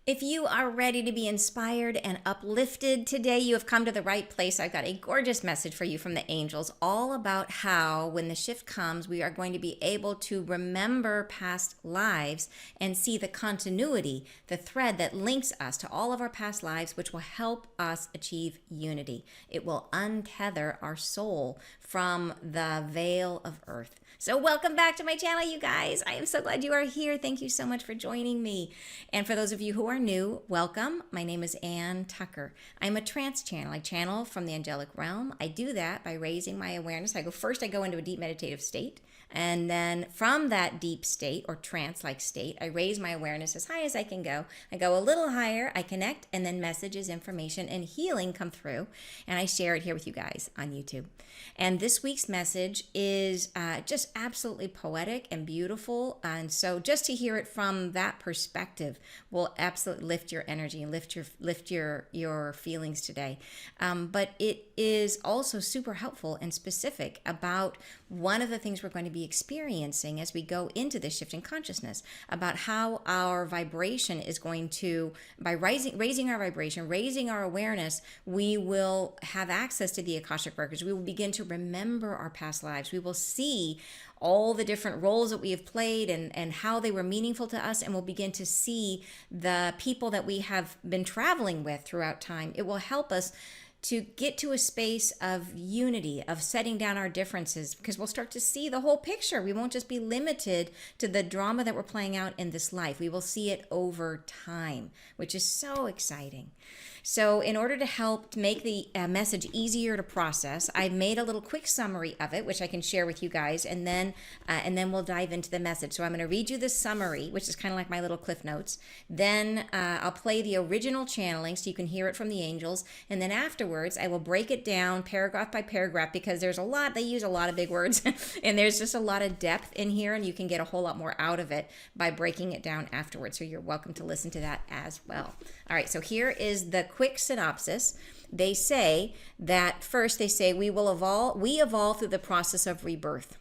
If you are ready to be inspired and uplifted today, you have come to the right place. I've got a gorgeous message for you from the angels, all about how when the shift comes, we are going to be able to remember past lives and see the continuity, the thread that links us to all of our past lives, which will help us achieve unity. It will untether our soul from the veil of earth. So welcome back to my channel, you guys. I am so glad you are here. Thank you so much for joining me. And for those of you who are new, welcome. My name is Ann Tucker. I'm a trance channel. I channel from the angelic realm. I do that by raising my awareness. I go into a deep meditative state. And then from that deep state or trance-like state, I raise my awareness as high as I can go. I go a little higher, I connect, and then messages, information, and healing come through. And I share it here with you guys on YouTube. And this week's message is just absolutely poetic and beautiful. And so just to hear it from that perspective will absolutely lift your energy and lift your feelings today. But it is also super helpful and specific about one of the things we're going to be experiencing as we go into this shift in consciousness, about how our vibration is going to, by raising our vibration, raising our awareness, we will have access to the Akashic records. We will begin to remember our past lives. We will see all the different roles that we have played and how they were meaningful to us, and we'll begin to see the people that we have been traveling with throughout time. It will help us to get to a space of unity, of setting down our differences, because we'll start to see the whole picture. We won't just be limited to the drama that we're playing out in this life. We will see it over time, which is so exciting. So in order to help make the message easier to process, I've made a little quick summary of it, which I can share with you guys, and then we'll dive into the message. So I'm going to read you the summary, which is kind of like my little cliff notes. Then I'll play the original channeling so you can hear it from the angels. And then afterwards, I will break it down paragraph by paragraph, because there's a lot, they use a lot of big words, and there's just a lot of depth in here, and you can get a whole lot more out of it by breaking it down afterwards. So you're welcome to listen to that as well. All right, so here is the quick synopsis. They say that first, we evolve through the process of rebirth.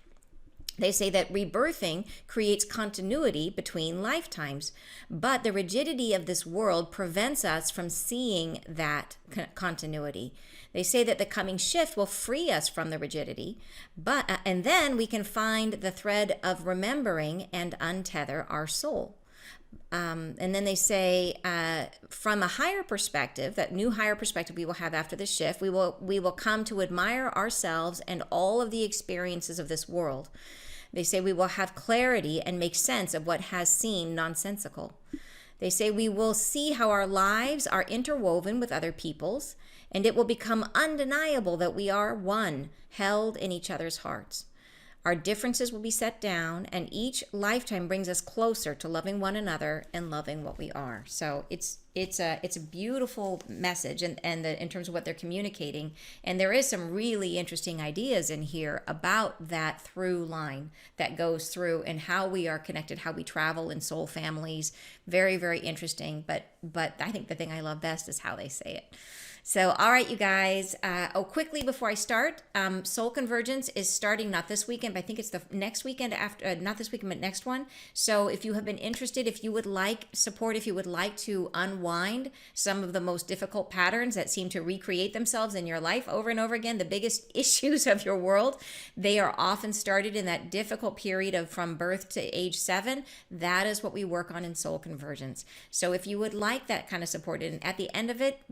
They say that rebirthing creates continuity between lifetimes, but the rigidity of this world prevents us from seeing that continuity. They say that the coming shift will free us from the rigidity, and then we can find the thread of remembering and untether our soul. And then they say, from a higher perspective, that new higher perspective we will have after the shift, we will come to admire ourselves and all of the experiences of this world. They say we will have clarity and make sense of what has seemed nonsensical. They say we will see how our lives are interwoven with other people's, and it will become undeniable that we are one, held in each other's hearts. Our differences will be set down, and each lifetime brings us closer to loving one another and loving what we are. So it's a beautiful message, and in terms of what they're communicating. And there is some really interesting ideas in here about that through line that goes through, and how we are connected, how we travel in soul families. Very, very interesting. But I think the thing I love best is how they say it. So, all right, you guys, quickly before I start, Soul Convergence is starting not this weekend, but I think it's the next weekend after, not this weekend, but next one. So if you have been interested, if you would like support, if you would like to unwind some of the most difficult patterns that seem to recreate themselves in your life over and over again, the biggest issues of your world, they are often started in that difficult period of from birth to age 7. That is what we work on in Soul Convergence. So if you would like that kind of support, and at the end of it,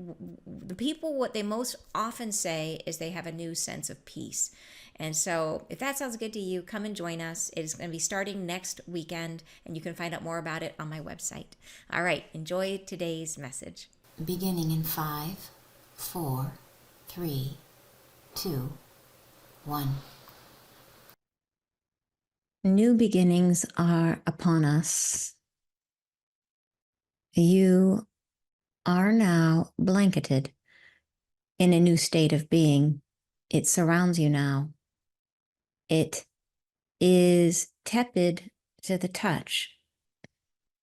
the people, what they most often say is they have a new sense of peace. And so if that sounds good to you, come and join us. It is going to be starting next weekend, and you can find out more about it on my website. All right, enjoy today's message. Beginning in 5, 4, 3, 2, 1. New beginnings are upon us. You are now blanketed in a new state of being. It surrounds you now. It is tepid to the touch,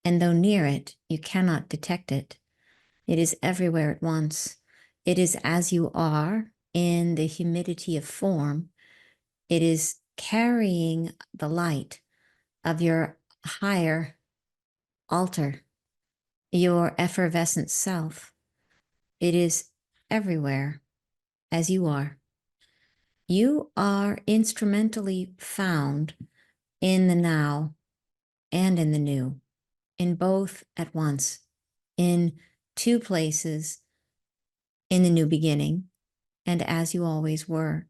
and though near it, you cannot detect it. It is everywhere at once. It is as you are in the humidity of form. It is carrying the light of your higher altar. your effervescent self. It is everywhere as you are. You are instrumentally found in the now and in the new, in both at once, in two places, in the new beginning, and as you always were.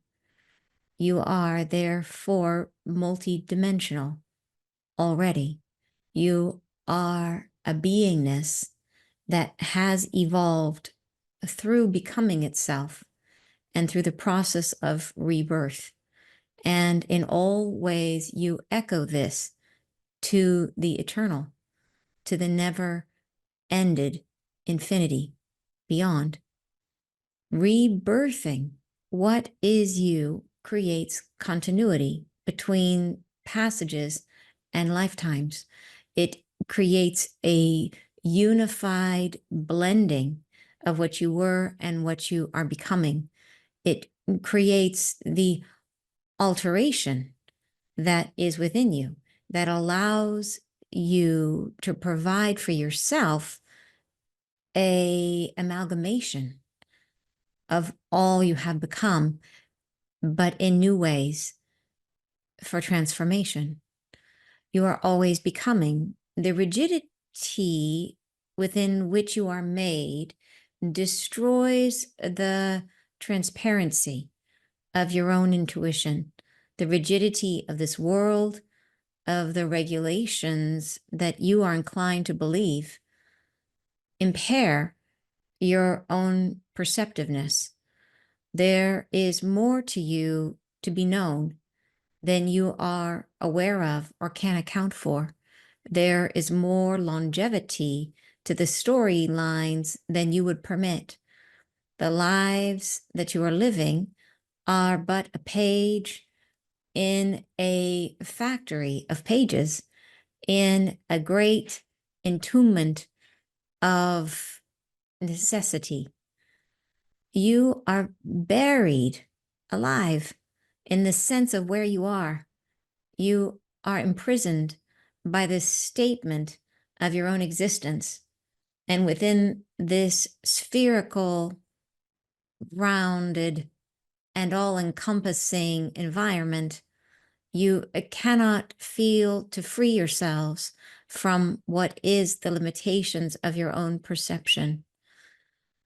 You are therefore multidimensional already. You are a beingness that has evolved through becoming itself and through the process of rebirth. And in all ways, you echo this to the eternal, to the never ended infinity beyond. Rebirthing what is you creates continuity between passages and lifetimes. It creates a unified blending of what you were and what you are becoming. It creates the alteration that is within you that allows you to provide for yourself a amalgamation of all you have become, but in new ways for transformation. You are always becoming. The rigidity within which you are made destroys the transparency of your own intuition, the rigidity of this world, of the regulations that you are inclined to believe, impair your own perceptiveness. There is more to you to be known than you are aware of or can account for. There is more longevity to the storylines than you would permit. The lives that you are living are but a page in a factory of pages, in a great entombment of necessity. You are buried alive in the sense of where you are. You are imprisoned by this statement of your own existence. And within this spherical, rounded, and all encompassing environment, you cannot feel to free yourselves from what is the limitations of your own perception.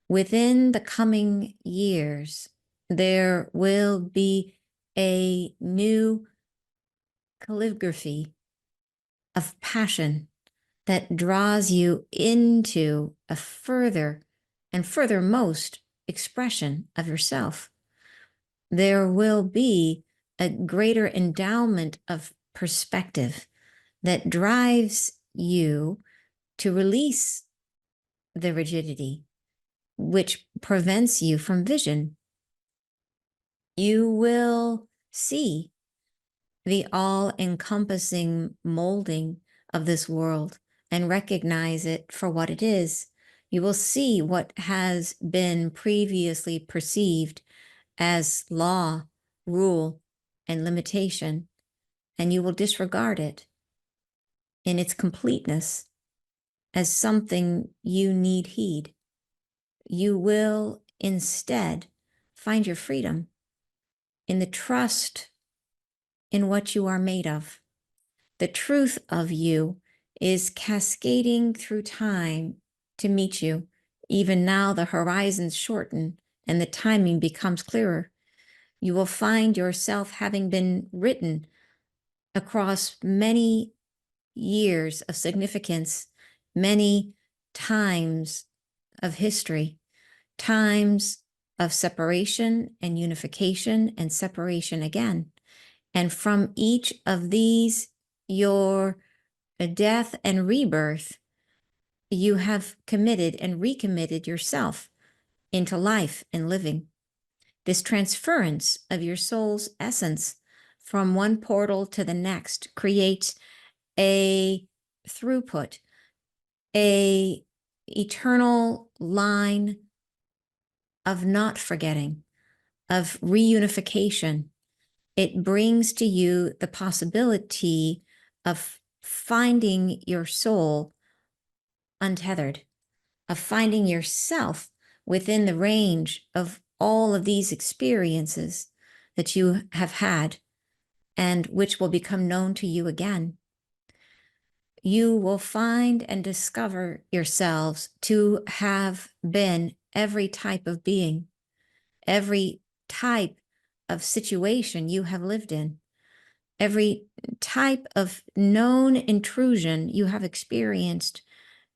Within the coming years, there will be a new calligraphy of passion that draws you into a further and furthermost expression of yourself. There will be a greater endowment of perspective that drives you to release the rigidity, which prevents you from vision. You will see the all-encompassing molding of this world and recognize it for what it is. You will see what has been previously perceived as law, rule, and limitation, and you will disregard it in its completeness as something you need heed. You will instead find your freedom in the trust in what you are made of. The truth of you is cascading through time to meet you. Even now, the horizons shorten and the timing becomes clearer. You will find yourself having been written across many years of significance, many times of history, times of separation and unification and separation again. And from each of these, your death and rebirth, you have committed and recommitted yourself into life and living. This transference of your soul's essence from one portal to the next creates a throughput, a eternal line of not forgetting, of reunification. It brings to you the possibility of finding your soul untethered, of finding yourself within the range of all of these experiences that you have had and which will become known to you again. You will find and discover yourselves to have been every type of being, every type of situation you have lived in, every type of known intrusion you have experienced,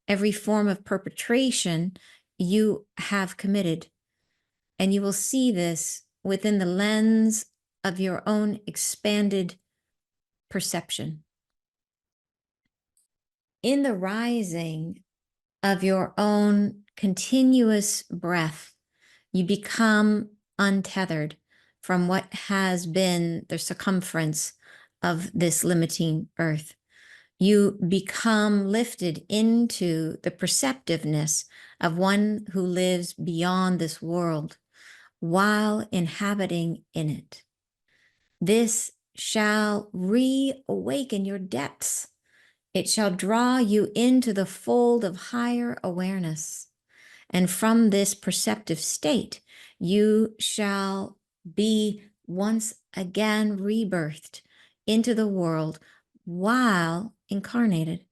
every form of perpetration you have committed. And you will see this within the lens of your own expanded perception. In the rising of your own continuous breath, you become untethered from what has been the circumference of this limiting earth. You become lifted into the perceptiveness of one who lives beyond this world while inhabiting in it. This shall reawaken your depths. It shall draw you into the fold of higher awareness. And from this perceptive state, you shall be once again rebirthed into the world while incarnated,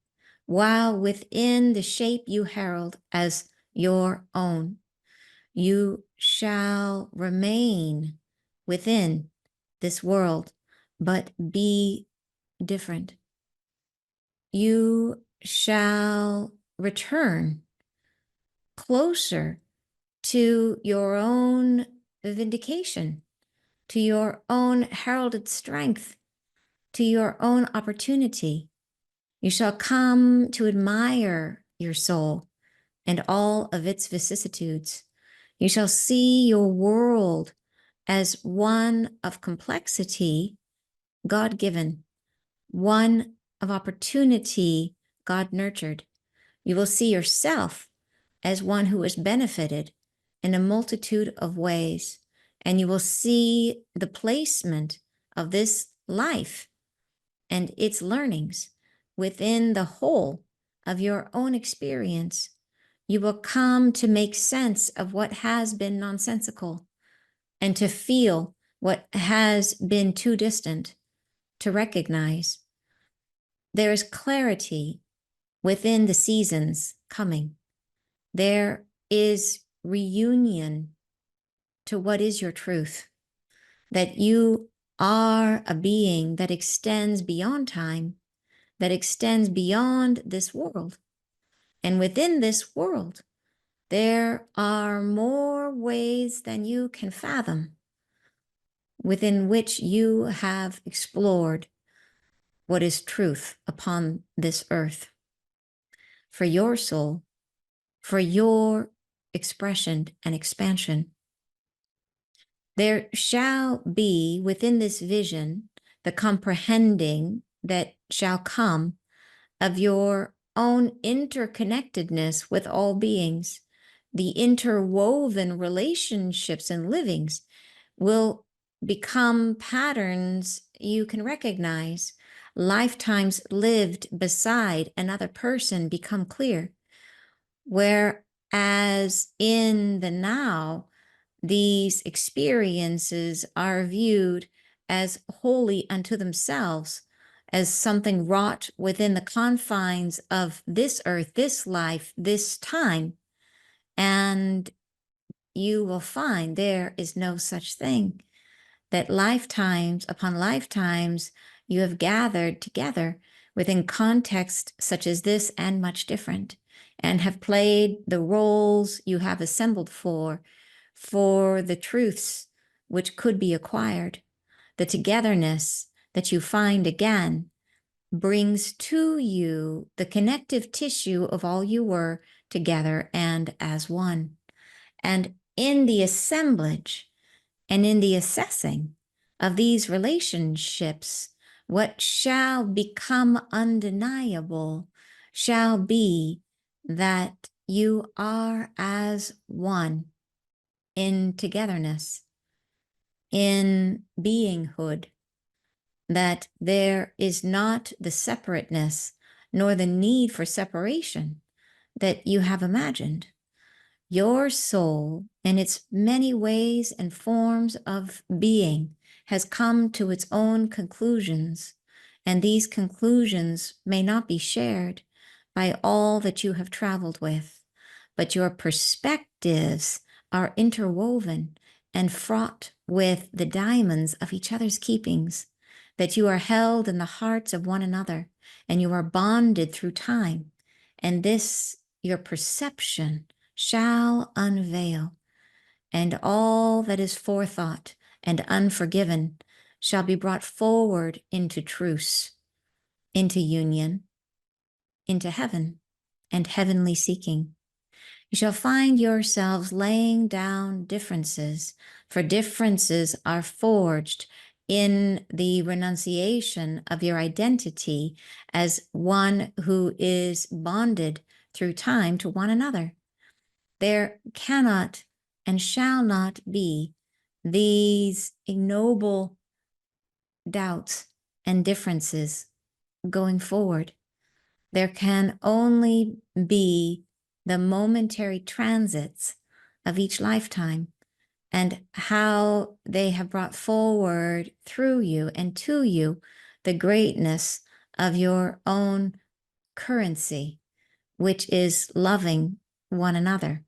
while within the shape you herald as your own. You shall remain within this world, but be different. You shall return closer to your own vindication, to your own heralded strength, to your own opportunity. You shall come to admire your soul and all of its vicissitudes. You shall see your world as one of complexity, God given, one of opportunity, God nurtured. You will see yourself as one who has benefited in a multitude of ways, and you will see the placement of this life and its learnings within the whole of your own experience. You will come to make sense of what has been nonsensical and to feel what has been too distant to recognize. There is clarity within the seasons coming. There is reunion to what is your truth, that you are a being that extends beyond time, that extends beyond this world. And within this world, there are more ways than you can fathom within which you have explored what is truth upon this earth. For your soul, for your expression and expansion, there shall be within this vision the comprehending that shall come of your own interconnectedness with all beings. The interwoven relationships and livings will become patterns you can recognize. Lifetimes lived beside another person become clear. Whereas in the now, these experiences are viewed as wholly unto themselves, as something wrought within the confines of this earth, this life, this time. And you will find there is no such thing, that lifetimes upon lifetimes you have gathered together within context such as this and much different, and have played the roles you have assembled for the truths which could be acquired. The togetherness that you find again brings to you the connective tissue of all you were together and as one. And in the assemblage and in the assessing of these relationships, what shall become undeniable shall be that you are as one in togetherness, in beinghood, that there is not the separateness nor the need for separation, that you have imagined. Your soul, in its many ways and forms of being, has come to its own conclusions, and these conclusions may not be shared by all that you have traveled with, but your perspectives are interwoven and fraught with the diamonds of each other's keepings, that you are held in the hearts of one another, and you are bonded through time, and this, your perception, shall unveil, and all that is forethought and unforgiven shall be brought forward into truce, into union, into heaven, and heavenly seeking. You shall find yourselves laying down differences, for differences are forged in the renunciation of your identity as one who is bonded through time to one another. There cannot and shall not be these ignoble doubts and differences going forward. There can only be the momentary transits of each lifetime and how they have brought forward through you and to you the greatness of your own currency, which is loving one another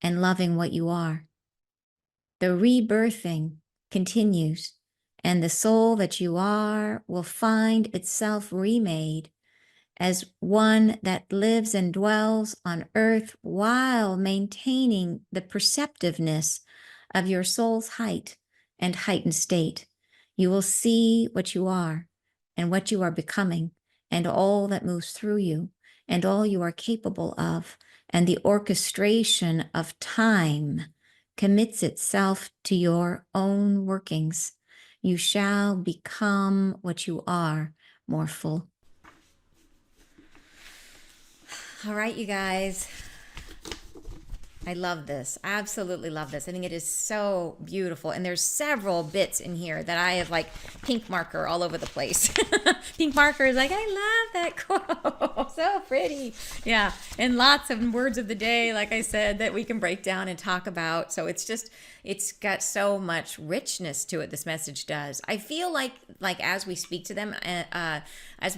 and loving what you are. The rebirthing continues, and the soul that you are will find itself remade as one that lives and dwells on earth while maintaining the perceptiveness of your soul's height and heightened state. You will see what you are and what you are becoming and all that moves through you and all you are capable of, and the orchestration of time commits itself to your own workings. You shall become what you are, more full. All right, you guys. I love this. Absolutely love this. I think it is so beautiful. And there's several bits in here that I have like pink marker all over the place. Pink marker is like, I love that quote. So pretty. Yeah. And lots of words of the day, like I said, that we can break down and talk about. So it's just, it's got so much richness to it. This message does. I feel like as we speak to them, or as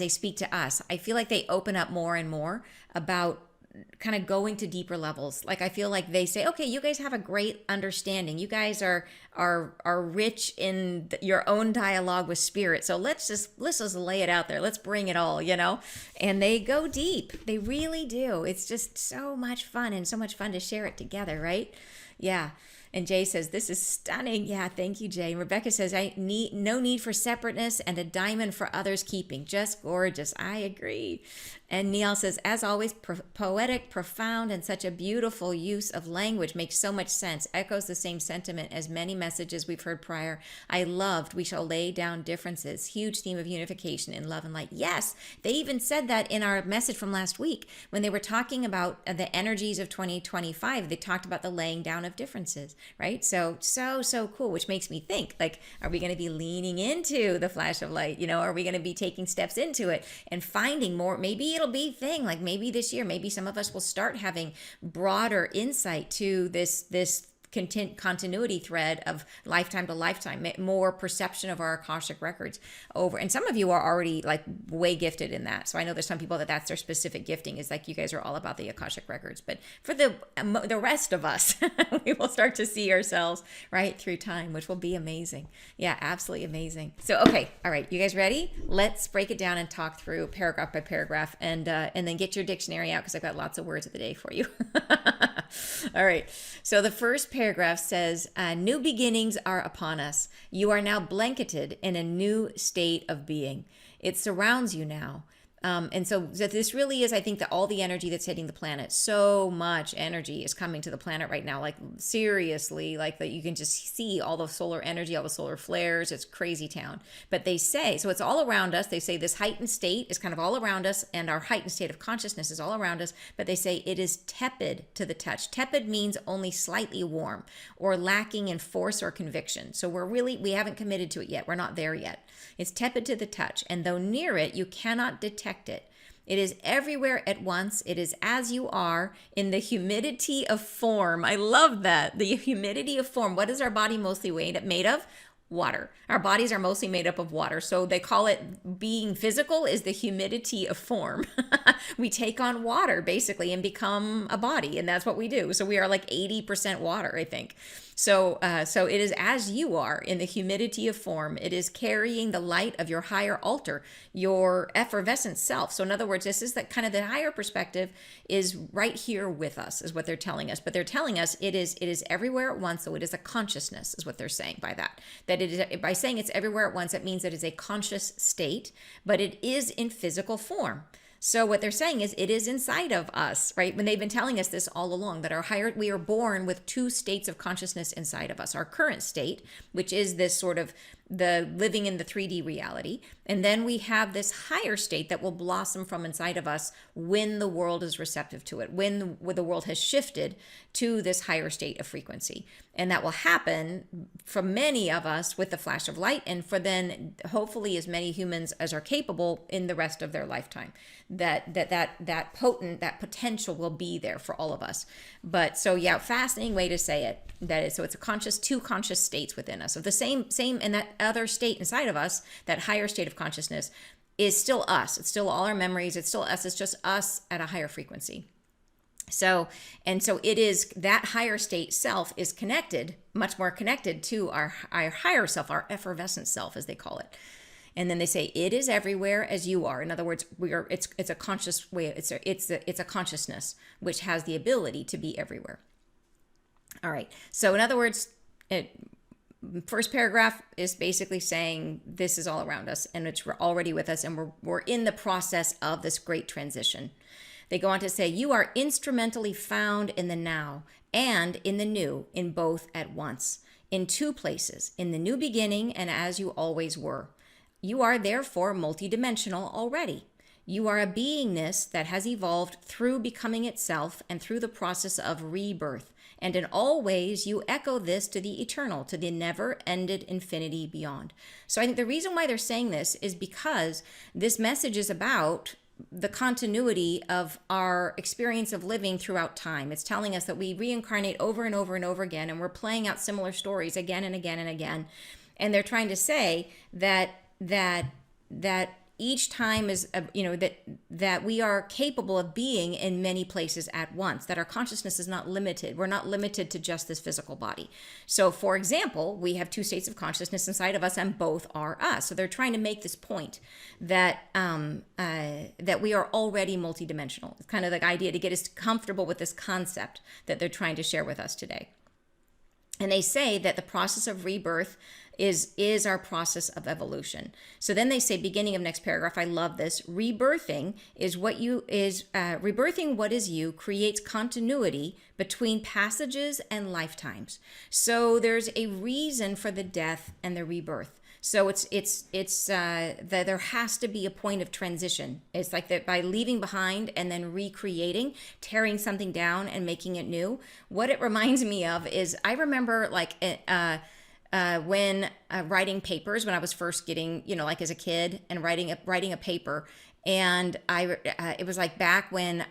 they speak to us, I feel like they open up more and more about kind of going to deeper levels. Like I feel like they say, okay, you guys have a great understanding. You guys are rich in your own dialogue with spirit. So let's just lay it out there. Let's bring it all, And they go deep. They really do. It's just so much fun and so much fun to share it together, right? Yeah. And Jay says, this is stunning. Yeah, thank you, Jay. And Rebecca says, no need for separateness and a diamond for others' keeping. Just gorgeous. I agree. And Neil says, as always, poetic, profound, and such a beautiful use of language makes so much sense. Echoes the same sentiment as many messages we've heard prior. I loved, we shall lay down differences. Huge theme of unification in love and light. Yes, they even said that in our message from last week when they were talking about the energies of 2025. They talked about the laying down of differences, right? So cool, which makes me think, like, are we going to be leaning into the flash of light? Are we going to be taking steps into it and finding more? Maybe it'll be a thing, like maybe this year, maybe some of us will start having broader insight to this continuity thread of lifetime to lifetime, more perception of our Akashic records over. And some of you are already like way gifted in that. So I know there's some people that's their specific gifting, is like you guys are all about the Akashic records. But for the rest of us, we will start to see ourselves right through time, which will be amazing. Yeah, absolutely amazing. So, okay. All right. You guys ready? Let's break it down and talk through paragraph by paragraph, and then get your dictionary out because I've got lots of words of the day for you. All right. So the first paragraph says, new beginnings are upon us. You are now blanketed in a new state of being. It surrounds you now. And so this really is, I think, that all the energy that's hitting the planet, so much energy is coming to the planet right now, like seriously, like that you can just see all the solar energy, all the solar flares. It's crazy town. But they say, so it's all around us. They say this heightened state is kind of all around us, and our heightened state of consciousness is all around us. But they say it is tepid to the touch. Tepid means only slightly warm or lacking in force or conviction. So we haven't committed to it yet. We're not there yet. It's tepid to the touch, and though near it, you cannot detect it. It is everywhere at once. It is as you are in the humidity of form. I love that. The humidity of form. What is our body mostly made of? Water. Our bodies are mostly made up of water. So they call it being physical is the humidity of form. We take on water basically and become a body, and that's what we do. So we are like 80% water, I think. So it is as you are in the humidity of form. It is carrying the light of your higher altar, your effervescent self. So in other words, this is the kind of the higher perspective is right here with us, is what they're telling us. But they're telling us it is everywhere at once. So it is a consciousness, is what they're saying by that. That it is, by saying it's everywhere at once, it means that it's a conscious state, but it is in physical form. So what they're saying is it is inside of us, right? When they've been telling us this all along, that we are born with two states of consciousness inside of us. Our current state, which is this sort of the living in the 3D reality. And then we have this higher state that will blossom from inside of us when the world is receptive to it, when the world has shifted to this higher state of frequency. And that will happen for many of us with the flash of light, and for then hopefully as many humans as are capable in the rest of their lifetime. That potential will be there for all of us. But so yeah, fascinating way to say it. That is, so it's two conscious states within us. So the same, and that other state inside of us, that higher state of consciousness, is still us. It's still all our memories. It's still us. It's just us at a higher frequency. So it is that higher state self is connected, much more connected to our higher self, our effervescent self, as they call it. And then they say it is everywhere as you are. In other words, it's a conscious way. It's a consciousness which has the ability to be everywhere. All right. So in other words, first paragraph is basically saying this is all around us and it's already with us, and we're in the process of this great transition. They go on to say you are instrumentally found in the now and in the new, in both at once, in two places, in the new beginning and as you always were. You are therefore multidimensional already. You are a beingness that has evolved through becoming itself and through the process of rebirth. And in all ways, you echo this to the eternal, to the never-ended infinity beyond. So I think the reason why they're saying this is because this message is about the continuity of our experience of living throughout time. It's telling us that we reincarnate over and over and over again, and we're playing out similar stories again and again and again. And they're trying to say that each time is, that we are capable of being in many places at once, that our consciousness is not limited. We're not limited to just this physical body. So for example, we have two states of consciousness inside of us and both are us. So they're trying to make this point that that we are already multidimensional. It's kind of the idea to get us comfortable with this concept that they're trying to share with us today. And they say that the process of rebirth is our process of evolution. So then they say, beginning of next paragraph, I love this. Rebirthing what is you creates continuity between passages and lifetimes. So there's a reason for the death and the rebirth. So it's that there has to be a point of transition. It's like that by leaving behind and then recreating, tearing something down and making it new. What it reminds me of is I remember when writing papers when I was first getting, like as a kid and writing a paper, and it was like back when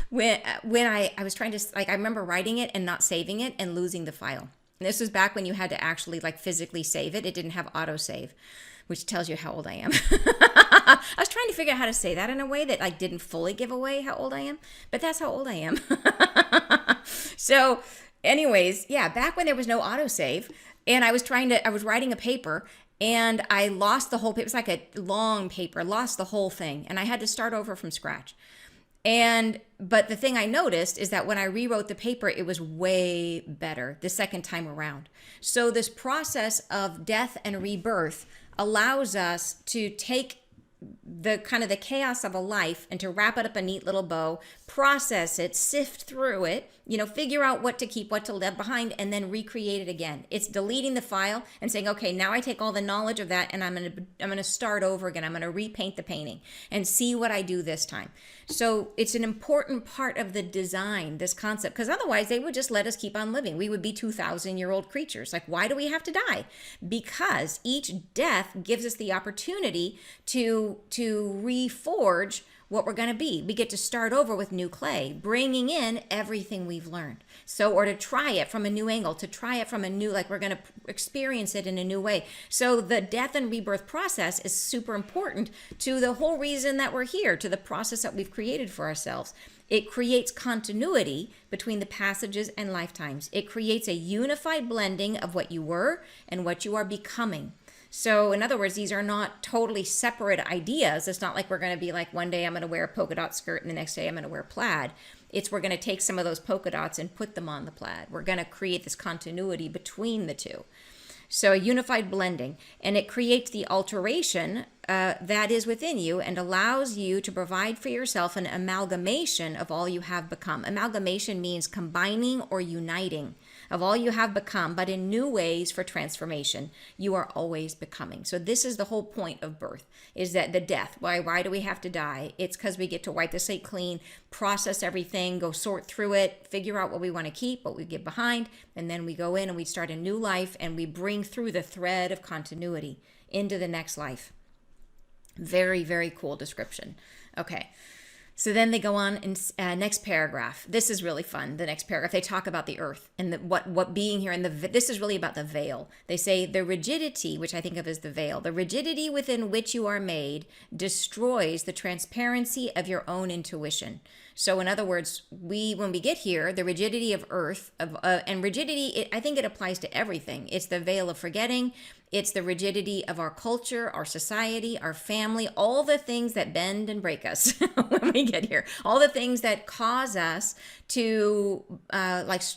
when I was trying to, I remember writing it and not saving it and losing the file. And this was back when you had to actually physically save it. It didn't have autosave, which tells you how old I am. I was trying to figure out how to say that in a way that didn't fully give away how old I am, but that's how old I am. So anyways, yeah, back when there was no autosave and I was writing a paper and I lost the whole paper. It was like a long paper, lost the whole thing. And I had to start over from scratch. But the thing I noticed is that when I rewrote the paper, it was way better the second time around. So this process of death and rebirth allows us to take the kind of the chaos of a life and to wrap it up a neat little bow, process it, sift through it, figure out what to keep, what to leave behind, and then recreate it again. It's deleting the file and saying, okay, now I take all the knowledge of that and I'm going to start over again. I'm going to repaint the painting and see what I do this time. So it's an important part of the design, this concept, because otherwise they would just let us keep on living. We would be 2,000-year-old creatures. Like, why do we have to die? Because each death gives us the opportunity to reforge what we're going to be. We get to start over with new clay, bringing in everything we've learned. So, or to try it from a new angle, to try it from a new, like we're going to experience it in a new way. So the death and rebirth process is super important to the whole reason that we're here, to the process that we've created for ourselves. It creates continuity between the passages and lifetimes. It creates a unified blending of what you were and what you are becoming. So in other words, these are not totally separate ideas. It's not like we're going to be like, one day I'm going to wear a polka dot skirt and the next day I'm going to wear plaid. It's we're going to take some of those polka dots and put them on the plaid. We're going to create this continuity between the two. So a unified blending, and it creates the alteration that is within you and allows you to provide for yourself an amalgamation of all you have become. Amalgamation means combining or uniting of all you have become, but in new ways for transformation. You are always becoming. So this is the whole point of birth, is that the death. Why do we have to die? It's because we get to wipe the slate clean, process everything, go sort through it, figure out what we want to keep, what we get behind, and then we go in and we start a new life and we bring through the thread of continuity into the next life. Very, very cool description. Okay. So then they go on in next paragraph. This is really fun. The next paragraph, they talk about the earth and what being here. And this is really about the veil. They say the rigidity, which I think of as the veil, the rigidity within which you are made destroys the transparency of your own intuition. So in other words, when we get here, the rigidity of earth, and rigidity, I think it applies to everything. It's the veil of forgetting. It's the rigidity of our culture, our society, our family, all the things that bend and break us when we get here. All the things that cause us to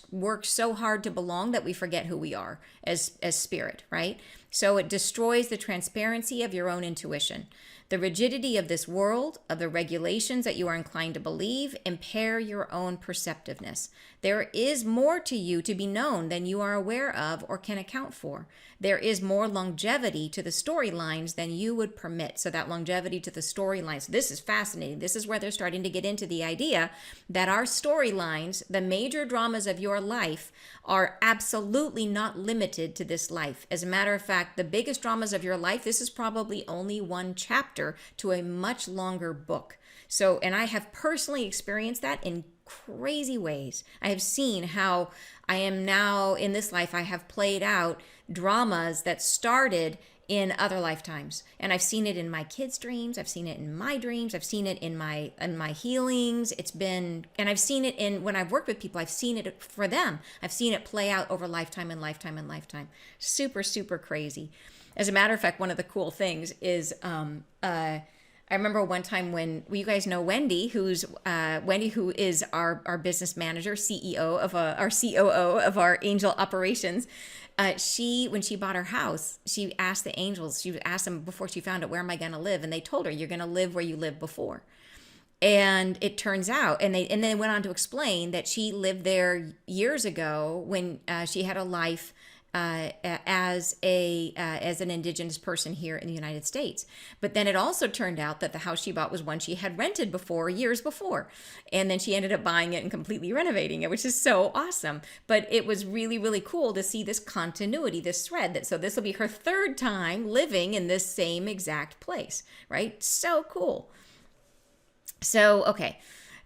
work so hard to belong that we forget who we are as spirit, right? So it destroys the transparency of your own intuition. The rigidity of this world, of the regulations that you are inclined to believe, impair your own perceptiveness. There is more to you to be known than you are aware of or can account for. There is more longevity to the storylines than you would permit. So that longevity to the storylines, this is fascinating. This is where they're starting to get into the idea that our storylines, the major dramas of your life, are absolutely not limited to this life. As a matter of fact, the biggest dramas of your life, this is probably only one chapter to a much longer book. So, and I have personally experienced that in crazy ways. I have seen how I am now in this life, I have played out dramas that started in other lifetimes. And I've seen it in my kids' dreams. I've seen it in my dreams. I've seen it in my healings. And I've seen it in, when I've worked with people, I've seen it for them. I've seen it play out over lifetime and lifetime and lifetime. Super, super crazy. As a matter of fact, one of the cool things is, I remember one time when, well, you guys know Wendy, who is our business manager, CEO of our COO of our angel operations. When she bought her house, she asked the angels, she asked them before she found out, where am I going to live? And they told her, you're going to live where you lived before. And it turns out, and then went on to explain that she lived there years ago when she had a life as an indigenous person here in the United States. But then it also turned out that the house she bought was one she had rented before, years before. And then she ended up buying it and completely renovating it, which is so awesome. But it was really, really cool to see this continuity, this thread. So this will be her third time living in this same exact place, right? So cool. So, okay.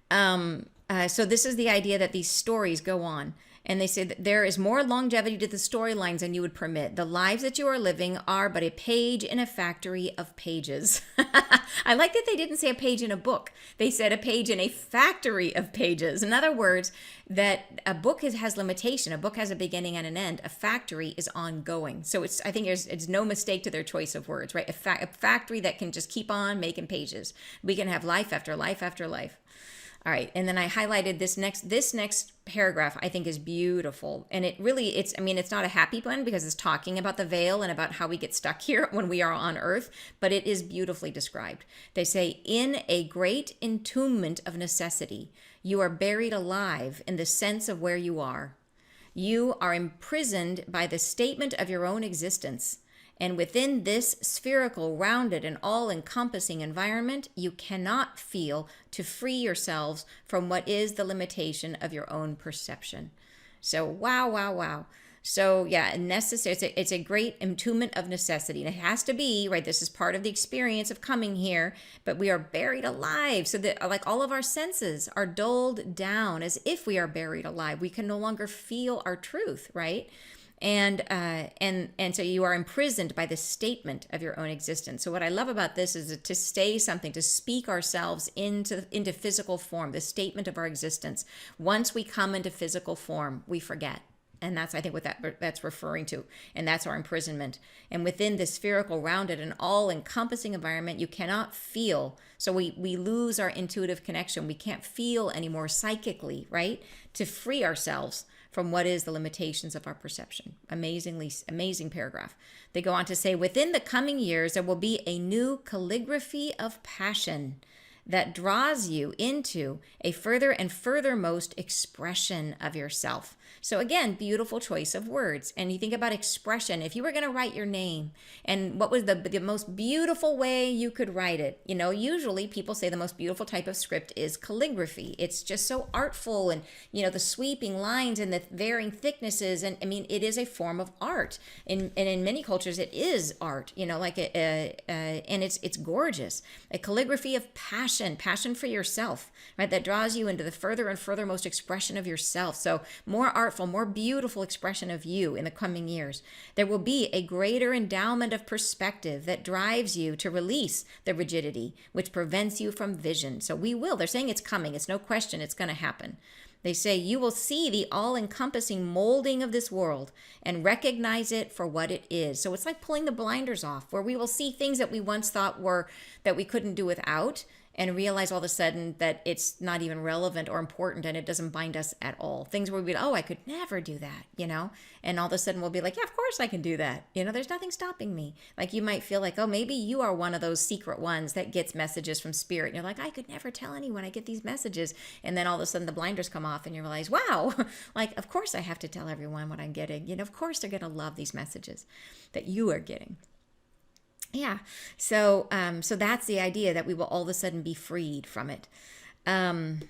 So this is the idea that these stories go on. And they say that there is more longevity to the storylines than you would permit. The lives that you are living are but a page in a factory of pages. I like that they didn't say a page in a book. They said a page in a factory of pages. In other words, that a book has limitation. A book has a beginning and an end. A factory is ongoing. So I think it's no mistake to their choice of words, right? A factory that can just keep on making pages. We can have life after life after life. All right, and then I highlighted this next paragraph. I think is beautiful, and it's not a happy one because it's talking about the veil and about how we get stuck here when we are on earth, but it is beautifully described. They say, in a great entombment of necessity, you are buried alive in the sense of where you are. You are imprisoned by the statement of your own existence, And within this spherical, rounded, and all encompassing environment, you cannot feel to free yourselves from what is the limitation of your own perception. So, wow, wow, wow. So, yeah, necessary. It's a great entombment of necessity. And it has to be, right? This is part of the experience of coming here, but we are buried alive. So that, like, all of our senses are dulled down as if we are buried alive. We can no longer feel our truth, right? And so you are imprisoned by the statement of your own existence. So what I love about this is to say something, to speak ourselves into physical form, the statement of our existence. Once we come into physical form, we forget. And that's, I think, what that's referring to. And that's our imprisonment. And within this spherical, rounded, and all-encompassing environment, you cannot feel. So we lose our intuitive connection. We can't feel anymore psychically, right? To free ourselves from what is the limitations of our perception. Amazing paragraph. They go on to say, within the coming years, there will be a new calligraphy of passion that draws you into a further and furthermost expression of yourself. So again, beautiful choice of words. And you think about expression. If you were going to write your name, and what was the most beautiful way you could write it? You know, usually people say the most beautiful type of script is calligraphy. It's just so artful, and, you know, the sweeping lines and the varying thicknesses. And I mean, it is a form of art. And in many cultures, it is art, you know, like, and it's gorgeous. A calligraphy of passion for yourself, right? That draws you into the further and furthermost expression of yourself. So more artful, more beautiful expression of you in the coming years. There will be a greater endowment of perspective that drives you to release the rigidity, which prevents you from vision. So they're saying it's coming. It's no question it's going to happen. They say you will see the all-encompassing molding of this world and recognize it for what it is. So it's like pulling the blinders off, where we will see things that we once thought that we couldn't do without, and realize all of a sudden that it's not even relevant or important, and it doesn't bind us at all. Things where we'd be, oh, I could never do that, you know? And all of a sudden we'll be like, yeah, of course I can do that. You know, there's nothing stopping me. Like, you might feel like, oh, maybe you are one of those secret ones that gets messages from spirit. And you're like, I could never tell anyone I get these messages. And then all of a sudden the blinders come off and you realize, wow, like, of course I have to tell everyone what I'm getting. You know, of course they're going to love these messages that you are getting. Yeah. So that's the idea, that we will all of a sudden be freed from it. And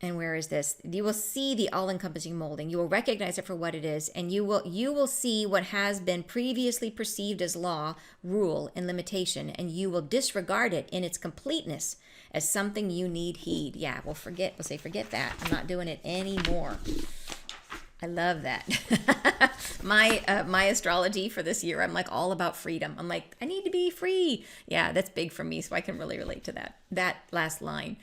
where is this? You will see the all-encompassing molding. You will recognize it for what it is, and you will see what has been previously perceived as law, rule, and limitation, and you will disregard it in its completeness as something you need heed. Yeah, we'll say, forget that. I'm not doing it anymore. I love that. My astrology for this year, I'm like all about freedom. I'm like, I need to be free. Yeah, that's big for me, so I can really relate to that last line.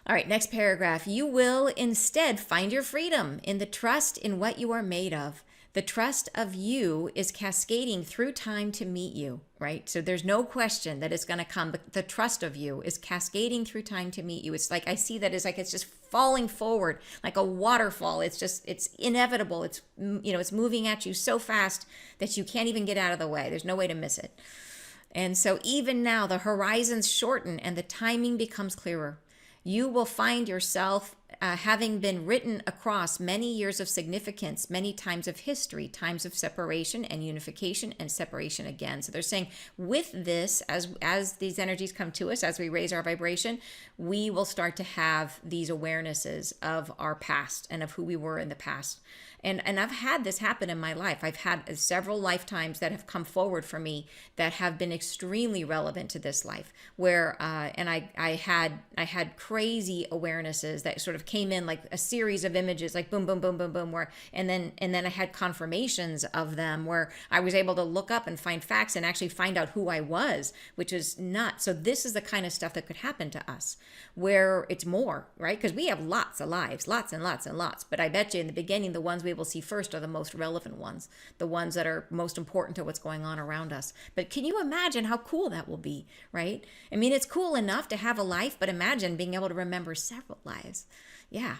All right, next paragraph. You will instead find your freedom in the trust in what you are made of. The trust of you is cascading through time to meet you, right? So there's no question that it's going to come, but the trust of you is cascading through time to meet you. It's like, I see that as like, it's just falling forward like a waterfall. It's inevitable. It's, you know, it's moving at you so fast that you can't even get out of the way. There's no way to miss it. And so even now the horizons shorten and the timing becomes clearer. You will find yourself having been written across many years of significance, many times of history, times of separation and unification and separation again. So they're saying with this, as these energies come to us, as we raise our vibration, we will start to have these awarenesses of our past and of who we were in the past. And I've had this happen in my life. I've had several lifetimes that have come forward for me that have been extremely relevant to this life, where and I had crazy awarenesses that sort of came in like a series of images, like boom, boom, boom, boom, boom, where and then I had confirmations of them where I was able to look up and find facts and actually find out who I was, which is nuts. So this is the kind of stuff that could happen to us, where it's more, right? Because we have lots of lives, lots and lots and lots. But I bet you in the beginning, the ones we will see first are the most relevant ones, the ones that are most important to what's going on around us. But can you imagine how cool that will be, right? I mean, it's cool enough to have a life, but imagine being able to remember several lives. Yeah.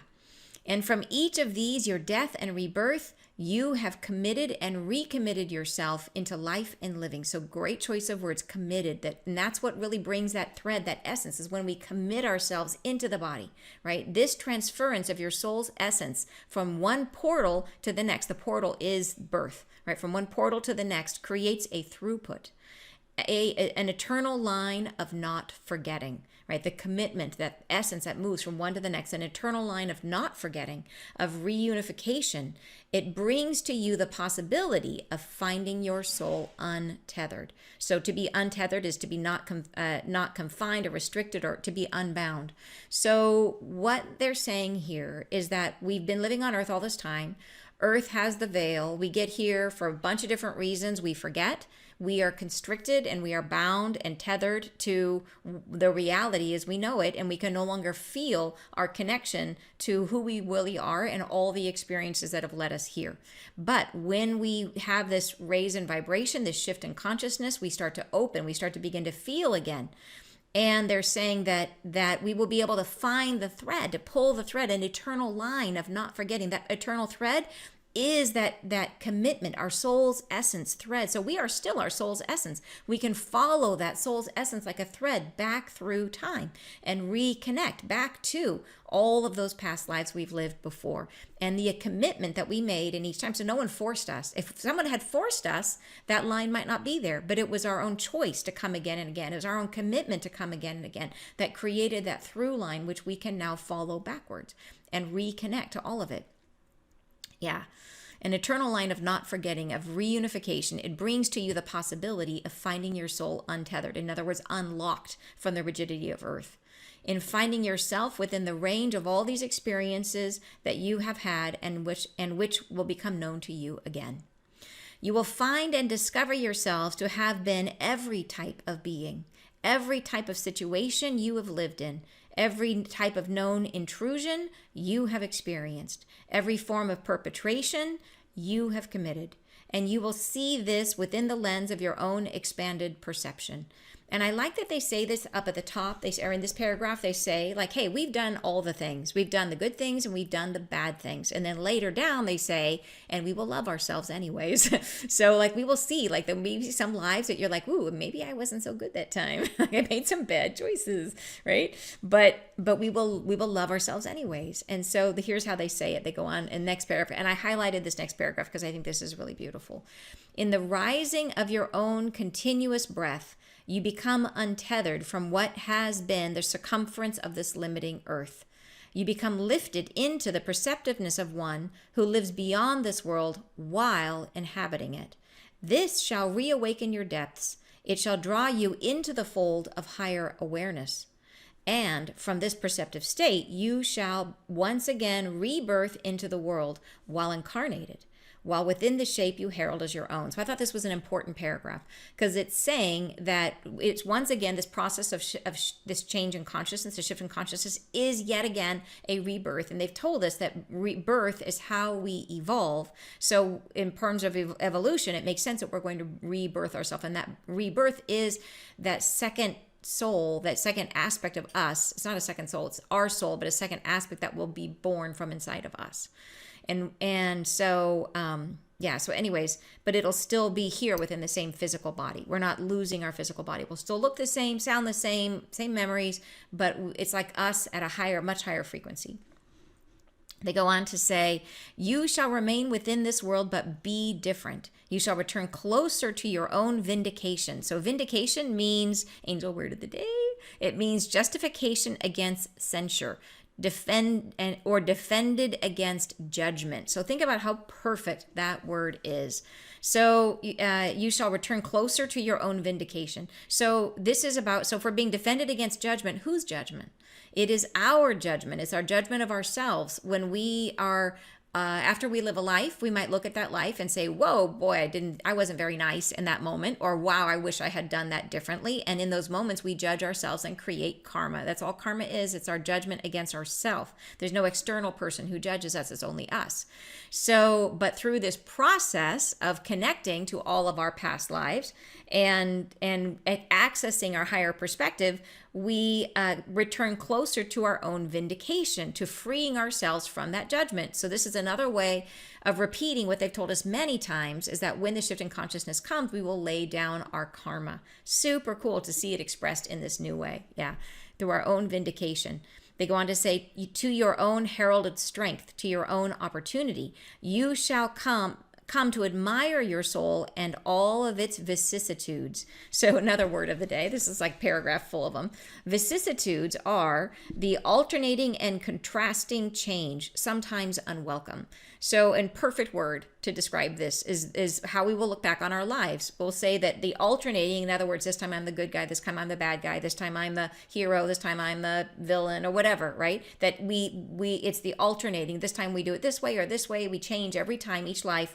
And from each of these, your death and rebirth, You have committed and recommitted yourself into life and living. So great choice of words, committed. And that's what really brings that thread, that essence, is when we commit ourselves into the body, right? This transference of your soul's essence from one portal to the next, the portal is birth, right? From one portal to the next creates a throughput, an eternal line of not forgetting, right? The commitment, that essence that moves from one to the next, an eternal line of not forgetting, of reunification. It brings to you the possibility of finding your soul untethered. So to be untethered is to be not confined or restricted, or to be unbound. So what they're saying here is that we've been living on earth all this time. Earth has the veil. We get here for a bunch of different reasons. We forget. We are constricted and we are bound and tethered to the reality as we know it, and we can no longer feel our connection to who we really are and all the experiences that have led us here. But when we have this raise in vibration, this shift in consciousness, we start to open, we start to begin to feel again. And they're saying that we will be able to find the thread, to pull the thread, an eternal line of not forgetting. That eternal thread is that commitment, our soul's essence thread. So we are still our soul's essence. We can follow that soul's essence like a thread back through time and reconnect back to all of those past lives we've lived before, and the commitment that we made in each time. So no one forced us. If someone had forced us, that line might not be there, but it was our own choice to come again and again. It was our own commitment to come again and again that created that through line, which we can now follow backwards and reconnect to all of it. Yeah. An eternal line of not forgetting, of reunification. It brings to you the possibility of finding your soul untethered. In other words, unlocked from the rigidity of earth. In finding yourself within the range of all these experiences that you have had and which will become known to you again. You will find and discover yourselves to have been every type of being, every type of situation you have lived in, every type of known intrusion you have experienced, every form of perpetration you have committed. And you will see this within the lens of your own expanded perception. And I like that they say this up at the top, or in this paragraph, they say like, hey, we've done all the things. We've done the good things and we've done the bad things. And then later down they say, and we will love ourselves anyways. So like we will see, like there may be some lives that you're like, ooh, maybe I wasn't so good that time. I made some bad choices, right? But we will love ourselves anyways. And so here's how they say it. They go on in the next paragraph. And I highlighted this next paragraph because I think this is really beautiful. In the rising of your own continuous breath, you become untethered from what has been the circumference of this limiting earth. You become lifted into the perceptiveness of one who lives beyond this world while inhabiting it. This shall reawaken your depths. It shall draw you into the fold of higher awareness. And from this perceptive state, you shall once again rebirth into the world while incarnated, while within the shape you herald as your own. So I thought this was an important paragraph because it's saying that it's once again this process of this change in consciousness, the shift in consciousness is yet again a rebirth. And they've told us that rebirth is how we evolve. So in terms of evolution, it makes sense that we're going to rebirth ourselves. And that rebirth is that second soul, that second aspect of us. It's not a second soul, it's our soul, but a second aspect that will be born from inside of us. And so, so anyways, but it'll still be here within the same physical body. We're not losing our physical body. We'll still look the same, sound the same memories, but it's like us at a much higher frequency. They go on to say, you shall remain within this world, but be different. You shall return closer to your own vindication. So vindication means, angel word of the day, it means justification against censure. Defended against judgment. So think about how perfect that word is. So you shall return closer to your own vindication. So this is about, so if we're being defended against judgment, whose judgment? It is our judgment. It's our judgment of ourselves. When we are after we live a life, we might look at that life and say, whoa, boy, I wasn't very nice in that moment, or wow, I wish I had done that differently. And in those moments, we judge ourselves and create karma. That's all karma is. It's our judgment against ourselves. There's no external person who judges us. It's only us. So, but through this process of connecting to all of our past lives and accessing our higher perspective, we return closer to our own vindication, to freeing ourselves from that judgment. So this is another way of repeating what they've told us many times, is that when the shift in consciousness comes, we will lay down our karma. Super cool to see it expressed in this new way. Yeah, through our own vindication. They go on to say, to your own heralded strength, to your own opportunity, you shall come to admire your soul and all of its vicissitudes. So another word of the day, this is like paragraph full of them. Vicissitudes are the alternating and contrasting change, sometimes unwelcome. So a perfect word to describe this is how we will look back on our lives. We'll say that the alternating, in other words, this time I'm the good guy, this time I'm the bad guy, this time I'm the hero, this time I'm the villain, or whatever, right? That it's the alternating. This time we do it this way or this way. We change every time, each life.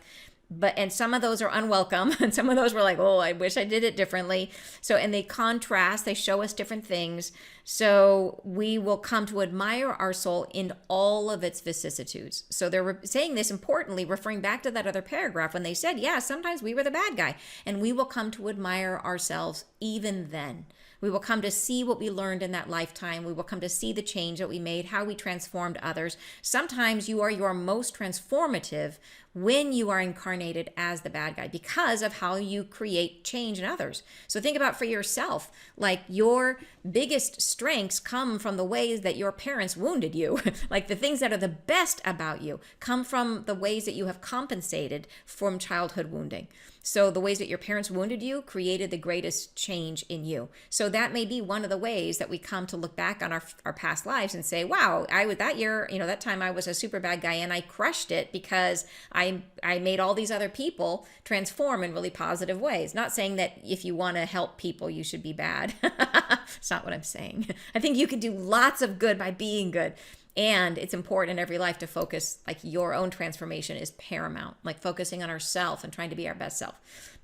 And some of those are unwelcome, and some of those were like, oh, I wish I did it differently. So, and they contrast, they show us different things. So we will come to admire our soul in all of its vicissitudes. So they're saying this importantly, referring back to that other paragraph when they said, yeah, sometimes we were the bad guy, and we will come to admire ourselves even then. We will come to see what we learned in that lifetime. We will come to see the change that we made, how we transformed others. Sometimes you are your most transformative when you are incarnated as the bad guy because of how you create change in others. So think about for yourself, like your biggest strengths come from the ways that your parents wounded you. Like the things that are the best about you come from the ways that you have compensated from childhood wounding. So the ways that your parents wounded you created the greatest change in you. So that may be one of the ways that we come to look back on our past lives and say, wow, that year, that time I was a super bad guy and I crushed it because I made all these other people transform in really positive ways. Not saying that if you want to help people, you should be bad. It's not what I'm saying. I think you can do lots of good by being good. And it's important in every life to focus, like your own transformation is paramount, like focusing on ourselves and trying to be our best self.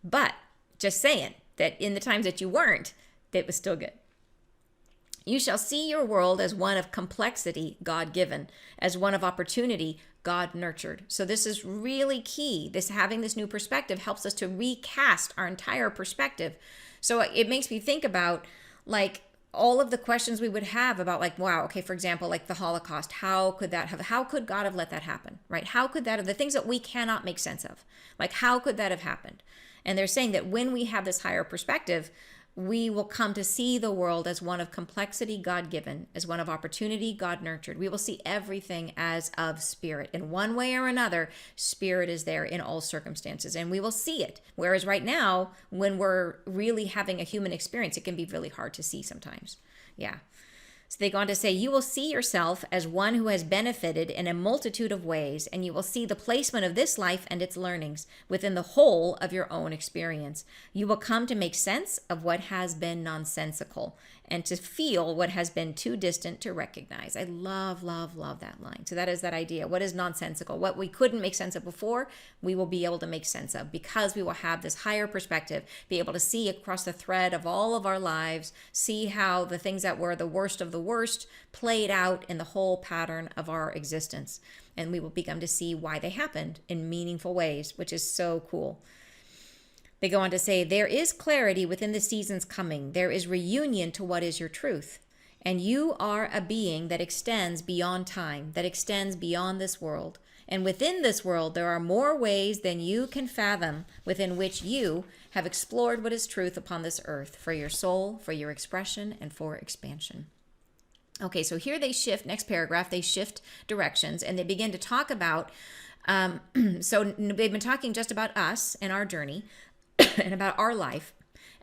But just saying that in the times that you weren't, it was still good. You shall see your world as one of complexity, God-given, as one of opportunity, God-nurtured. So this is really key. Having this new perspective helps us to recast our entire perspective. So it makes me think about like all of the questions we would have about like, wow, okay, for example, like the Holocaust, how could God have let that happen, right? How could that have, the things that we cannot make sense of, like how could that have happened? And they're saying that when we have this higher perspective, we will come to see the world as one of complexity, God-given, as one of opportunity, God-nurtured. We will see everything as of spirit. In one way or another, spirit is there in all circumstances, and we will see it. Whereas right now, when we're really having a human experience, it can be really hard to see sometimes. Yeah. So they go on to say, you will see yourself as one who has benefited in a multitude of ways, and you will see the placement of this life and its learnings within the whole of your own experience. You will come to make sense of what has been nonsensical and to feel what has been too distant to recognize. I love, love, love that line. So that is that idea. What is nonsensical? What we couldn't make sense of before, we will be able to make sense of because we will have this higher perspective, be able to see across the thread of all of our lives, see how the things that were the worst of the worst played out in the whole pattern of our existence. And we will become to see why they happened in meaningful ways, which is so cool. They go on to say, there is clarity within the seasons coming. There is reunion to what is your truth. And you are a being that extends beyond time, that extends beyond this world. And within this world, there are more ways than you can fathom within which you have explored what is truth upon this earth for your soul, for your expression, and for expansion. Okay, so here they shift, next paragraph, they shift directions and they begin to talk about, so they've been talking just about us and our journey and about our life.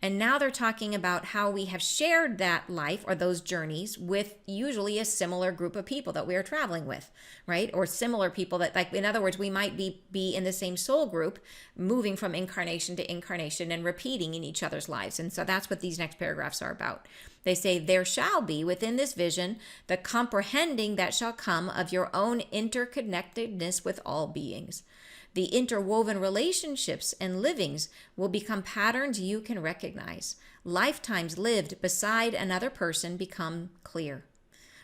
And now they're talking about how we have shared that life or those journeys with usually a similar group of people that we are traveling with, right? Or similar people that, like, in other words, we might be in the same soul group, moving from incarnation to incarnation and repeating in each other's lives. And so that's what these next paragraphs are about. They say, there shall be within this vision the comprehending that shall come of your own interconnectedness with all beings. The interwoven relationships and livings will become patterns you can recognize. Lifetimes lived beside another person become clear.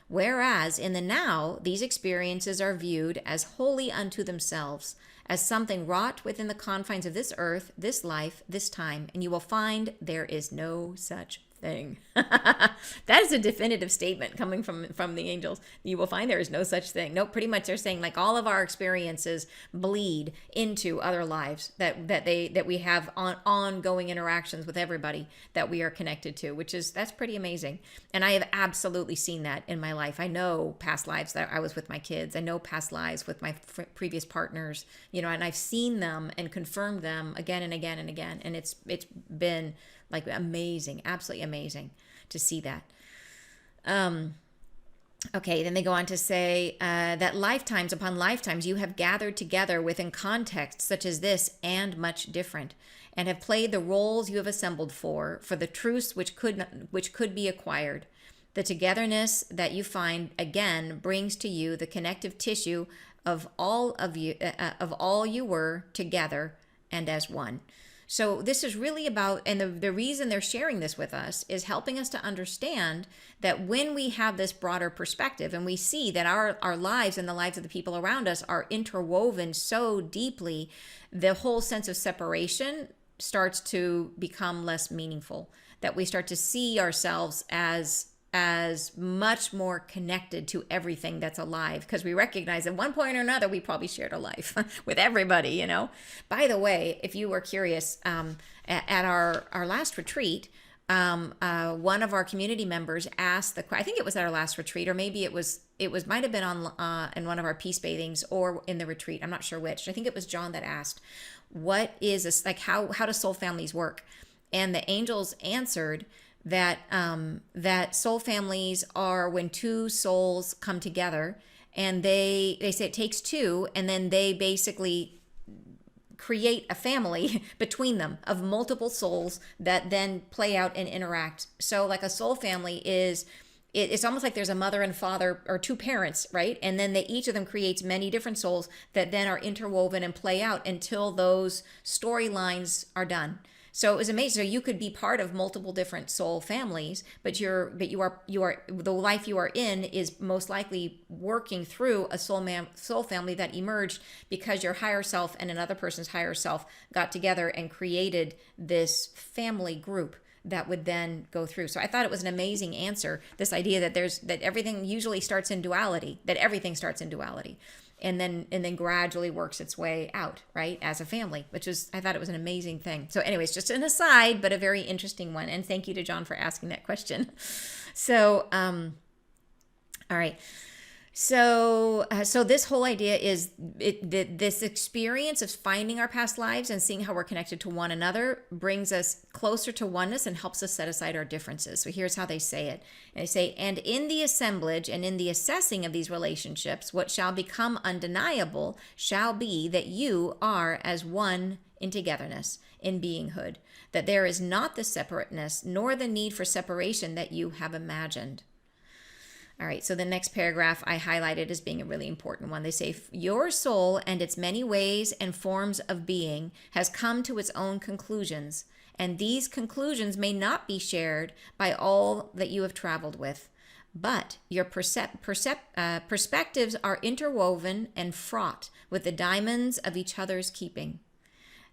Whereas in the now, these experiences are viewed as wholly unto themselves, as something wrought within the confines of this earth, this life, this time, and you will find there is no such thing. That is a definitive statement coming from the angels. You will find there is no such thing. No, pretty much they're saying like all of our experiences bleed into other lives, that we have ongoing interactions with everybody that we are connected to, that's pretty amazing. And I have absolutely seen that in my life. I know past lives that I was with my kids. I know past lives with my previous partners, and I've seen them and confirmed them again and again and again. And it's been like amazing, absolutely amazing to see that. Okay, then they go on to say that lifetimes upon lifetimes you have gathered together within contexts such as this and much different, and have played the roles you have assembled for the truths which could be acquired. The togetherness that you find again brings to you the connective tissue of all you were together and as one. So this is really about, and the reason they're sharing this with us is helping us to understand that when we have this broader perspective and we see that our lives and the lives of the people around us are interwoven so deeply, the whole sense of separation starts to become less meaningful, that we start to see ourselves as much more connected to everything that's alive, because we recognize at one point or another we probably shared a life with everybody. By the way, if you were curious, at our last retreat, one of our community members asked I think it was at our last retreat, or maybe it might have been on in one of our peace bathings or in the retreat, I'm not sure which. I think it was John that asked, what is this, like how do soul families work? And the angels answered that soul families are when two souls come together, and they say it takes two, and then they basically create a family between them of multiple souls that then play out and interact. So like a soul family it's almost like there's a mother and father, or two parents, right? And then each of them creates many different souls that then are interwoven and play out until those storylines are done. So it was amazing. So you could be part of multiple different soul families, but you are the life you are in is most likely working through a soul family that emerged because your higher self and another person's higher self got together and created this family group that would then go through. So I thought it was an amazing answer, this idea that everything usually starts in duality, that everything starts in duality. And then gradually works its way out, right, as a family, I thought it was an amazing thing. So anyways, just an aside, but a very interesting one. And thank you to John for asking that question. So, all right. So this whole idea is this experience of finding our past lives and seeing how we're connected to one another brings us closer to oneness and helps us set aside our differences. So here's how they say it. And they say, and in the assemblage and in the assessing of these relationships, what shall become undeniable shall be that you are as one in togetherness, in beinghood, that there is not the separateness nor the need for separation that you have imagined. All right, so the next paragraph I highlighted as being a really important one. They say, your soul and its many ways and forms of being has come to its own conclusions, and these conclusions may not be shared by all that you have traveled with, but your perspectives are interwoven and fraught with the diamonds of each other's keeping,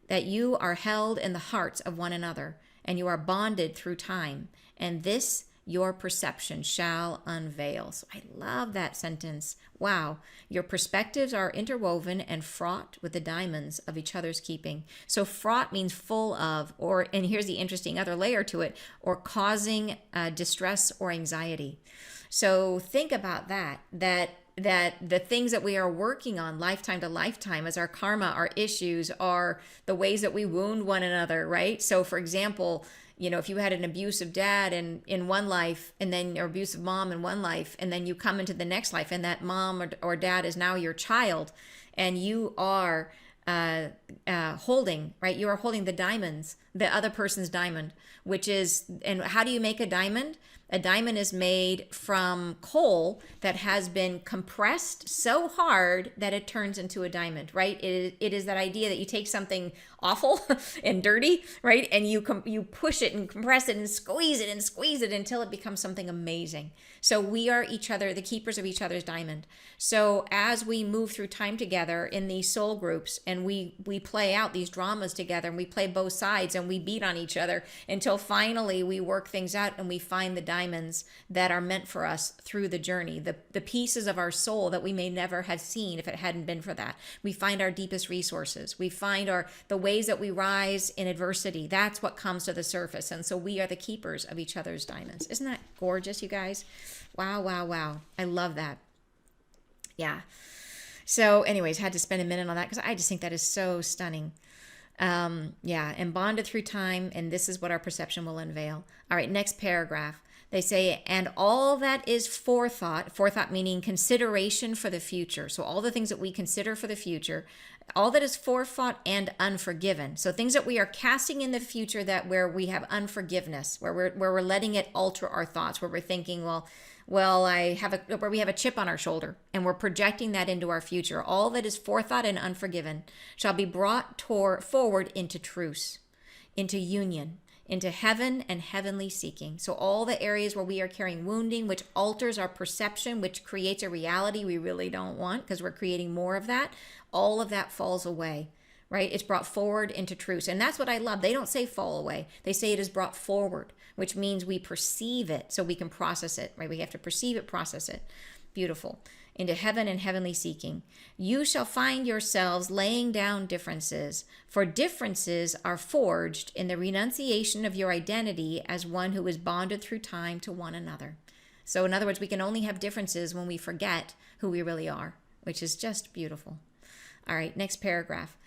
that you are held in the hearts of one another, and you are bonded through time, and this your perception shall unveil. So I love that sentence. Wow. Your perspectives are interwoven and fraught with the diamonds of each other's keeping. So fraught means full of, and here's the interesting other layer to it, or causing distress or anxiety. So think about that the things that we are working on lifetime to lifetime as our karma, our issues, are the ways that we wound one another, right? So for example, if you had an abusive dad in one life, and then your abusive mom in one life, and then you come into the next life and that mom or dad is now your child, and you are holding, right? You are holding the diamonds, the other person's diamond, and how do you make a diamond? A diamond is made from coal that has been compressed so hard that it turns into a diamond, right? It is that idea that you take something awful and dirty, right? And you push it and compress it and squeeze it until it becomes something amazing. So we are each other, the keepers of each other's diamond. So as we move through time together in these soul groups, and we play out these dramas together, and we play both sides, and we beat on each other until finally we work things out and we find the diamonds that are meant for us through the journey, the pieces of our soul that we may never have seen if it hadn't been for that. We find our deepest resources. We find the ways that we rise in adversity. That's what comes to the surface. And so we are the keepers of each other's diamonds. Isn't that gorgeous, you guys? Wow, wow, wow. I love that. Yeah. So anyways, had to spend a minute on that because I just think that is so stunning. Yeah, and bonded through time, and this is what our perception will unveil. All right, next paragraph. They say, and all that is forethought meaning consideration for the future. So all the things that we consider for the future, all that is forethought and unforgiven. So things that we are casting in the future where we have unforgiveness, where we're letting it alter our thoughts, where we're thinking, where we have a chip on our shoulder and we're projecting that into our future. All that is forethought and unforgiven shall be brought forward into truce, into union, into heaven and heavenly seeking. So all the areas where we are carrying wounding, which alters our perception, which creates a reality we really don't want because we're creating more of that, all of that falls away, right? It's brought forward into truce. And that's what I love. They don't say fall away. They say it is brought forward, which means we perceive it so we can process it, right? We have to perceive it, process it. Beautiful. Into heaven and heavenly seeking. You shall find yourselves laying down differences, for differences are forged in the renunciation of your identity as one who is bonded through time to one another. So in other words, we can only have differences when we forget who we really are, which is just beautiful. All right, next paragraph.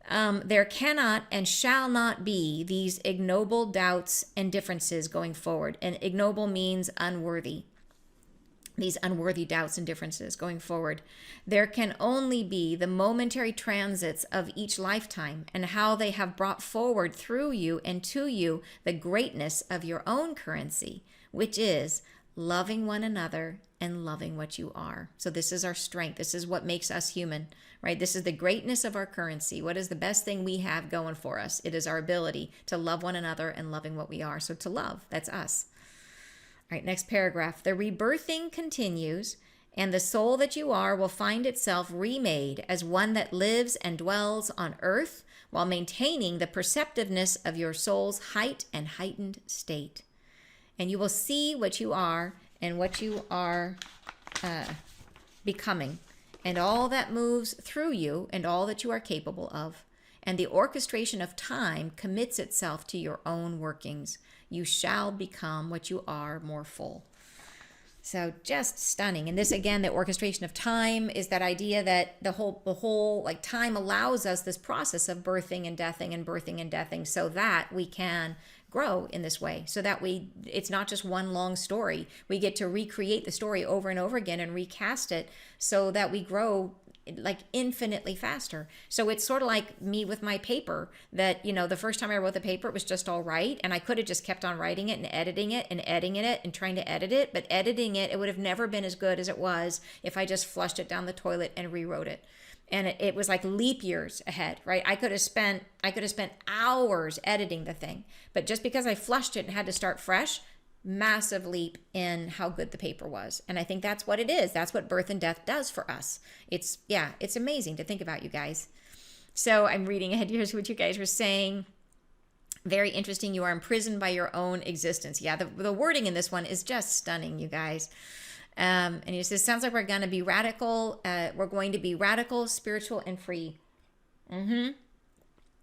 There cannot and shall not be these ignoble doubts and differences going forward. And ignoble means unworthy. These unworthy doubts and differences going forward. There can only be the momentary transits of each lifetime and how they have brought forward through you and to you the greatness of your own currency, which is loving one another and loving what you are. So this is our strength. This is what makes us human, right? This is the greatness of our currency. What is the best thing we have going for us? It is our ability to love one another and loving what we are. So to love, that's us. All right, next paragraph. The rebirthing continues, and the soul that you are will find itself remade as one that lives and dwells on earth while maintaining the perceptiveness of your soul's height and heightened state. And you will see what you are and what you are becoming, and all that moves through you and all that you are capable of. And the orchestration of time commits itself to your own workings. You shall become what you are more full. So just stunning. And this, again, the orchestration of time is that idea that the whole like time allows us this process of birthing and deathing so that we can grow in this way, so that it's not just one long story. We get to recreate the story over and over again and recast it so that we grow like infinitely faster. So it's sort of like me with my paper that, the first time I wrote the paper, it was just all right. And I could have just kept on writing it and editing it and editing it and trying to edit it. But editing it would have never been as good as it was if I just flushed it down the toilet and rewrote it. And it was like leap years ahead, right? I could have spent hours editing the thing. But just because I flushed it and had to start fresh, massive leap in how good the paper was. And I think that's what it is. That's what birth and death does for us. It's amazing to think about, you guys. So I'm reading ahead. Here's what you guys were saying. Very interesting. You are imprisoned by your own existence. Yeah, the wording in this one is just stunning, you guys. And he says, sounds like we're going to be radical. We're going to be radical, spiritual, and free.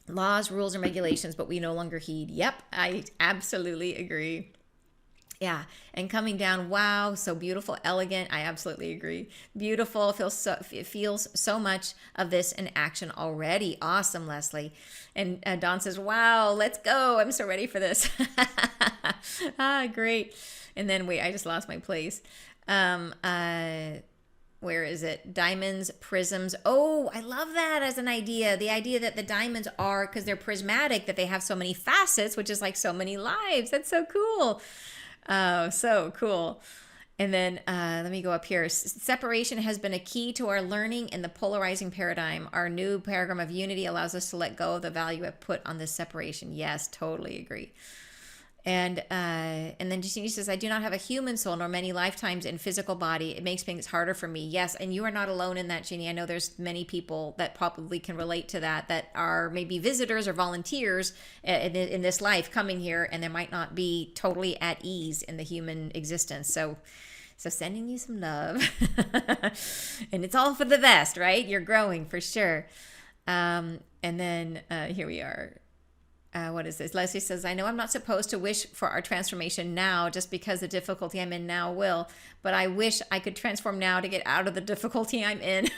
Laws, rules, and regulations, but we no longer heed. Yep, I absolutely agree. Yeah, and coming down, wow, so beautiful, elegant. I absolutely agree. Beautiful, it feels so much of this in action already. Awesome, Leslie. And Dawn says, wow, let's go. I'm so ready for this. Great. And then, wait, I just lost my place. Where is it? Diamonds, prisms. Oh, I love that as an idea. The idea that the diamonds are, because they're prismatic, that they have so many facets, which is like so many lives. That's so cool. Oh, so cool. And then let me go up here. Separation has been a key to our learning in the polarizing paradigm. Our new paradigm of unity allows us to let go of the value I put on this separation. Yes, totally agree. And then Jeannie says, I do not have a human soul nor many lifetimes in physical body. It makes things harder for me. Yes, and you are not alone in that, Jeannie. I know there's many people that probably can relate to that are maybe visitors or volunteers in this life coming here, and they might not be totally at ease in the human existence. So sending you some love. And it's all for the best, right? You're growing for sure. And then here we are. What is this? Leslie says, I know I'm not supposed to wish for our transformation now just because the difficulty I'm in now will, but I wish I could transform now to get out of the difficulty I'm in.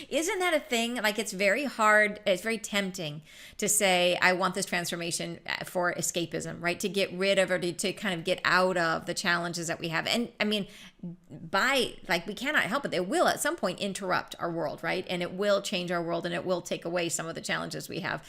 Isn't that a thing? Like, it's very hard. It's very tempting to say, I want this transformation for escapism, right? To get rid of or to kind of get out of the challenges that we have. And I mean, we cannot help it. It will at some point interrupt our world, right? And it will change our world, and it will take away some of the challenges we have.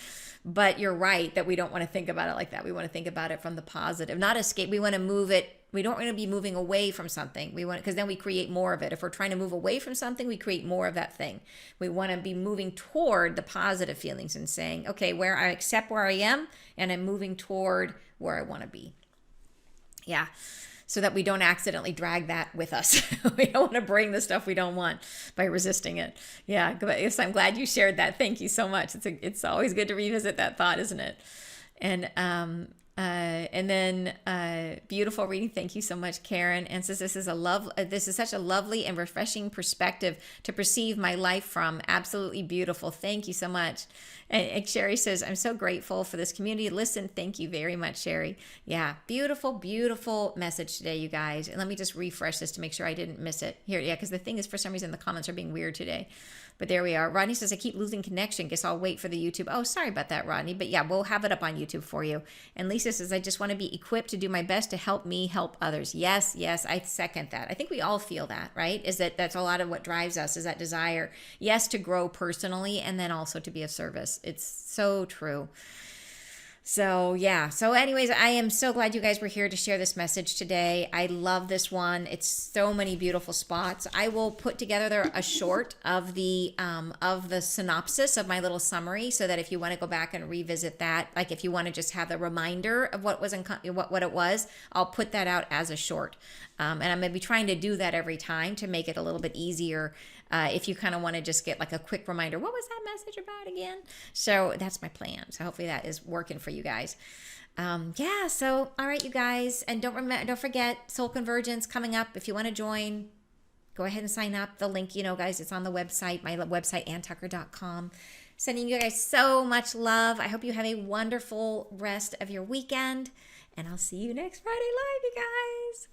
But you're right that we don't want to think about it like that. We want to think about it from the positive, not escape. We want to move it. We don't want to be moving away from something. We want, because then we create more of it. If we're trying to move away from something, we create more of that thing. We want to be moving toward the positive feelings and saying, okay, where I accept where I am, and I'm moving toward where I want to be. Yeah. So that we don't accidentally drag that with us. We don't want to bring the stuff we don't want by resisting it. Yeah, yes, I'm glad you shared that. Thank you so much. It's always good to revisit that thought, isn't it? And then beautiful reading. Thank you so much, Karen. And says this is such a lovely and refreshing perspective to perceive my life from. Absolutely beautiful. Thank you so much. And Sherry says, I'm so grateful for this community. Listen, thank you very much, Sherry. Yeah, beautiful, beautiful message today, you guys. And let me just refresh this to make sure I didn't miss it. Here, yeah, because the thing is, for some reason, the comments are being weird today. But there we are. Rodney says, I keep losing connection. Guess I'll wait for the YouTube. Oh, sorry about that, Rodney. But yeah, we'll have it up on YouTube for you. And Lisa says, I just want to be equipped to do my best to help me help others. Yes, I second that. I think we all feel that, right? That's a lot of what drives us, is that desire. Yes, to grow personally, and then also to be of service. It's so true. So yeah. So anyways, I am so glad you guys were here to share this message today. I love this one. It's so many beautiful spots. I will put together a short of the synopsis of my little summary, so that if you want to go back and revisit that, like if you want to just have the reminder of what it was, I'll put that out as a short. And I'm going to be trying to do that every time to make it a little bit easier. If you kind of want to just get like a quick reminder, what was that message about again? So that's my plan. So hopefully that is working for you guys. Yeah. So, all right, you guys. And don't forget Soul Convergence coming up. If you want to join, go ahead and sign up. The link, guys, it's on the website, my website, anntucker.com. Sending you guys so much love. I hope you have a wonderful rest of your weekend. And I'll see you next Friday live, you guys.